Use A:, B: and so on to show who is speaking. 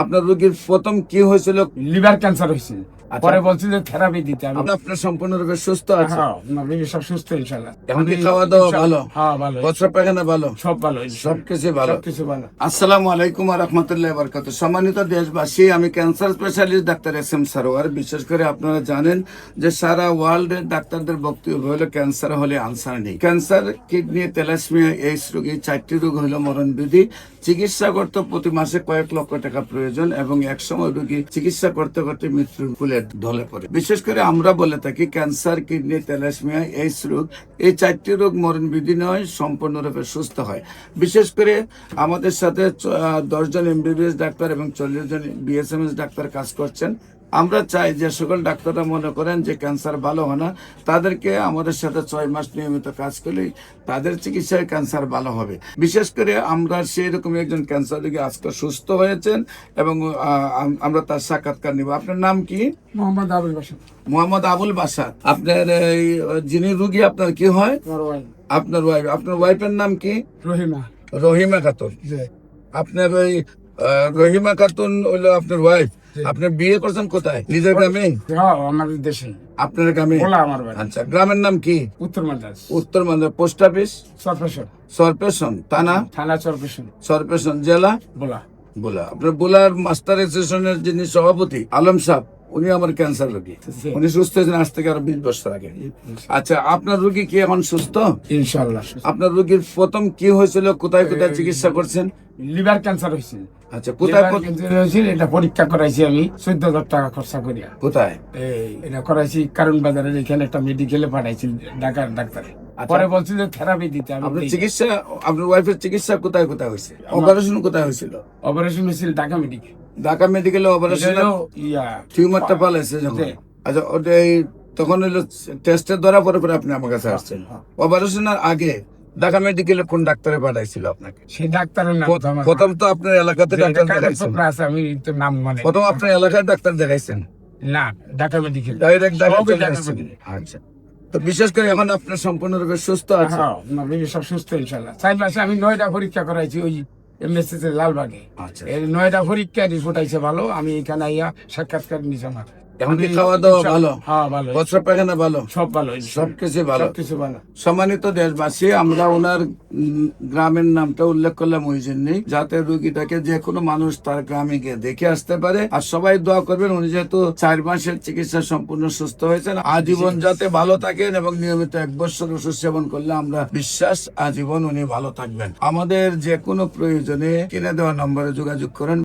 A: আপনার রোগীর প্রথম কি হয়েছিল?
B: লিভার ক্যান্সার হয়েছিল।
A: আচ্ছা।
B: পরে বলছি যে থেরাপি দিতে আমি।
A: আপনার সম্পূর্ণরূপে সুস্থ আছে?
B: হ্যাঁ, না, রোগী সব সুস্থ ইনশাআল্লাহ।
A: এখন কি খাওয়া দাওয়া ভালো?
B: হ্যাঁ, ভালো।
A: প্রস্রাব পায়খানা ভালো?
B: সব ভালো।
A: সবকিছু ভালো।
B: সবকিছু ভালো।
A: আসসালামু আলাইকুম ওয়া রাহমাতুল্লাহি ওয়া বারাকাতুহু। সম্মানিত দেশবাসী, আমি cancer specialist doctor SM. Sarwar. বিশেষ করে আপনারা জানেন যে সারা ওয়ার্ল্ডের ডাক্তারদের বক্তব্য হলো ক্যান্সার হলে আনসার নেই। ক্যান্সার, কিডনি, থ্যালাসেমিয়া, এইডস রোগী, 4টি রোগ হলো মরণবিধি। চিকিৎসা করতে প্রতি মাসে কয়েক লক্ষ টাকা প্রয়োজন এবং একসময় রোগী চিকিৎসা করতে করতে মৃত্যুর কুলে ঢলে পড়ে। বিশেষ করে আমরা বলে থাকি ক্যান্সার, কিডনি, থ্যালাসেমিয়া, এইডস রোগ, এই 4টি রোগ মরণবিধি নয়, সম্পূর্ণরূপে সুস্থ হয়। বিশেষ করে আমাদের সাথে 10 জন এমবিবিএস ডাক্তার এবং 40 জন বিএসএমএস ডাক্তার কাজ করছেন। আমরা চাই যে সকল ডাক্তাররা মনে করেন যে ক্যান্সার ভালো হয় না, তাদেরকে আমাদের সাথে 6 মাস নিয়মিত কাজ করলেই তাদের চিকিৎসায় ক্যান্সার ভালো হবে। বিশেষ করে আমরা সেই রকম একজন ক্যান্সার রোগী আজকে সুস্থ হয়েছেন এবং আমরা তার সাক্ষাৎকার নিব। আপনার নাম কি?
B: মোহাম্মদ আবুল বাসার।
A: মোহাম্মদ আবুল বাসার। আপনার এই যিনি রোগী আপনার কি হয়? আপনার ওয়াইফ। আপনার ওয়াইফের নাম কি?
B: রহিমা।
A: রহিমা খাতুন। আপনার ওই রহিমা খাতুন হলো আপনার ওয়াইফ। আপনার বিয়ে করছেন কোথায়? নিজের গ্রামে?
B: হ্যাঁ, আমাদের দেশে।
A: আপনার গ্রামে?
B: বলা আমার বাড়ি।
A: আচ্ছা, গ্রামের নাম কি?
B: উত্তর মাদ্রাস।
A: উত্তর মাদ্রাস। Post office?
B: সরপেশন।
A: সরপেশন। থানা?
B: থানা সরপেশন।
A: সরপেশন। জেলা?
B: বলা।
A: বোলা। আপনার বোলার মাস্টার অ্যাসোসিয়েশনের যিনি সভাপতি আলম সাহেব, উনি আমার ক্যান্সার রোগী। উনি সুস্থ হয়েছেন আজ থেকে আরো 20 বছর আগে। আচ্ছা, আপনার রোগী কি এখন সুস্থ?
B: ইনশাআল্লাহ।
A: আপনার রোগীর প্রথম কি হয়েছিল? কোথায় কোথায় চিকিৎসা করছেন?
B: লিভার ক্যান্সার হয়েছিল।
A: আচ্ছা, কোথায়
B: লিভার ক্যান্সার হয়েছিল, এটা পরীক্ষা করাইছি আমি 14,000 টাকা খরচা করিয়া।
A: কোথায়?
B: এটা করাইছি কারণ বাজারের এখানে একটা মেডিকেলে পাঠাইছি, ঢাকার ডাক্তারে। পরে বলছি যে থেরাপি দিতে আমি।
A: আপনার চিকিৎসা, আপনার ওয়াইফের চিকিৎসা কোথায় কোথায় হয়েছে? অপারেশন কোথায় হয়েছিল?
B: অপারেশন হয়েছিল ঢাকা মেডিকেল।
A: ঢাকা মেডিকেলে অপারেশন? টিউমারটা পালাইছে যখন? আচ্ছা, ওটা তখন হলো টেস্টের ধরা পরে পরে আপনি আমার কাছে আসছেন। অপারেশনের আগে ঢাকা মেডিকেলে কোন ডাক্তারে পাঠাইছিল আপনাকে?
B: সেই ডাক্তারের নাম
A: প্রথম তো আপনার এলাকাতে ডাক্তার দেখাইছেন?
B: আমি তো নাম মানে
A: প্রথম আপনার এলাকায় ডাক্তার দেখাইছেন?
B: না, ঢাকা মেডিকেল
A: ডাইরেক্ট ঢাকা চলে আসছেন। আচ্ছা, তো বিশেষ করে এখন আপনার সম্পূর্ণরূপে সুস্থ আছে?
B: হ্যাঁ, না, রোগী সব সুস্থ ইনশাআল্লাহ। 4 মাসে আমি 9টা পরীক্ষা করাইছি ওই এমএসএস এর লালবাগে।
A: আচ্ছা,
B: এই 9টা পরীক্ষা রিপোর্ট আইছে ভালো। আমি এখানে আইয়া সাক্ষাৎকার নিছি আমার।
A: এখন কি খাওয়া দাওয়া ভালো?
B: হ্যাঁ, ভালো।
A: প্রস্রাব পায়খানা ভালো?
B: সব ভালো।
A: সবকিছু ভালো।
B: সবকিছু ভালো।
A: সম্মানিত দেশবাসী, আমরা ওনার গ্রামের নামটা উল্লেখ করলাম ওই জন্যই, যাতে রোগীটাকে যে কোনো মানুষ তার গ্রামে গিয়ে দেখে আসতে পারে। আর সবাই দোয়া করবেন, উনি যেহেতু 4 মাসের চিকিৎসা সম্পূর্ণ সুস্থ হয়েছেন, আজীবন যাতে ভালো থাকেন এবং নিয়মিত 1 বছর ওষুধ সেবন করলে আমরা বিশ্বাস আজীবন উনি ভালো থাকবেন। আমাদের যে কোনো প্রয়োজনে কিনে দেওয়া নম্বরে যোগাযোগ করেন।